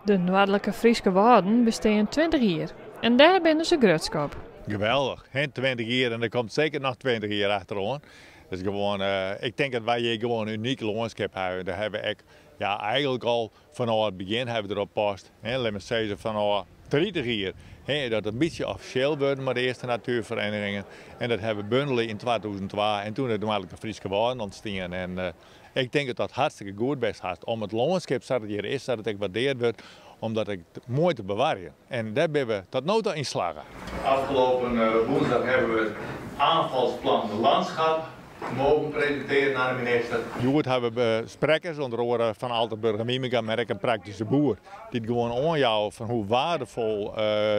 De Noordelijke Frieske Wouden bestaan 20 jaar en daar binnen ze grutskap. Geweldig, hè? 20 jaar en er komt zeker nog 20 jaar achteraan. Dus gewoon, ik denk dat wij hier gewoon een uniek landschap hebben. Daar hebben we eigenlijk al vanaf het begin hebben we erop past. Laten we zeggen vanaf 30 jaar. Dat het een beetje officieel wordt met de eerste natuurverenigingen. En dat hebben we bundelen in 2002 en toen is de Frieske Wouden ontstaan. En ik denk dat dat hartstikke goed best is. Om het landschap zoals het hier is, dat het ook gewaardeerd wordt. Omdat het mooi te bewaren. En daar ben we tot nu toe in slagen. Afgelopen woensdag hebben we het aanvalsplan landschap mogen presenteren naar de minister. Goed hebben we sprekers, onder andere van Altenburg en Mimica, maar ook een praktische boer. Die gewoon aanjouwen van hoe waardevol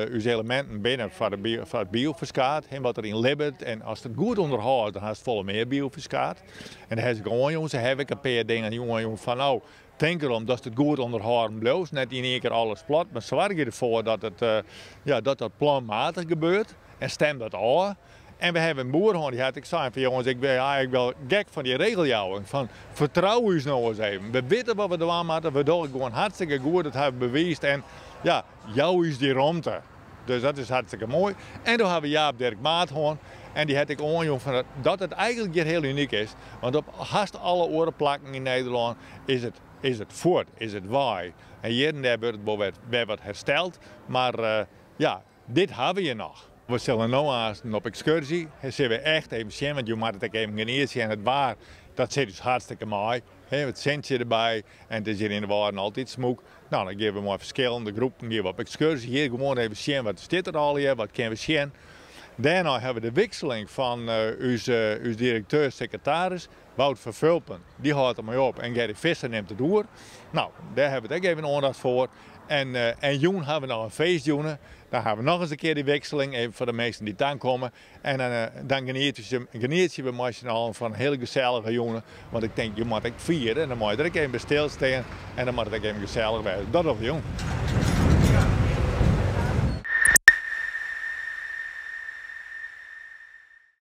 uw elementen binnen voor het biofiscaat en wat erin lebbert. En als het goed onderhoudt, dan heeft het volle meer biofiscaat. En dan heb ik gewoon jongens, heb ik een paar dingen jongen van nou. Denk erom dat het goed onderhouden blijft, net in één keer alles plat, maar zorg je ervoor dat het planmatig gebeurt en stem dat aan. En we hebben een boer die had ik zei van jongens, ik ben eigenlijk wel gek van die regeljouwing, van vertrouw ons nou eens even. We weten wat we doen moeten, we doen het gewoon hartstikke goed, dat hebben we bewezen en ja, jou is die ruimte. Dus dat is hartstikke mooi. En toen hebben we Jaap Dirk Maat en die had ik aanjongen van dat het eigenlijk hier heel uniek is, want op haast alle orenplakken in Nederland is het voort, is het waai. En hier en daar wordt het wat hersteld, maar dit hebben we nog. We zullen nu op excursie, dat zullen we echt even zien, want je moet het ook even genieten. En het waar, dat zit dus hartstikke mooi. Het centje erbij en het is hier in de waarden altijd smoek. Nou, dan geven we maar verschillende groepen op excursie. Hier gewoon even zien wat zit er al hier, wat kunnen we zien. Daarna hebben we de wisseling van uw directeur-secretaris, Wout Vervulpen. Die houdt er mee op en Gerry Visser neemt het door. Nou, daar hebben we ook even aandacht voor. En jong hebben we nog een feestjoenen. Dan hebben we nog eens een keer die wisseling, even voor de mensen die dan komen. En dan geniet je bij Nationaal van hele gezellige jongen. Want ik denk, je moet ook vieren en dan moet je er ook even bij stilstaan. En dan moet het ook even gezellig zijn. Dat is jong.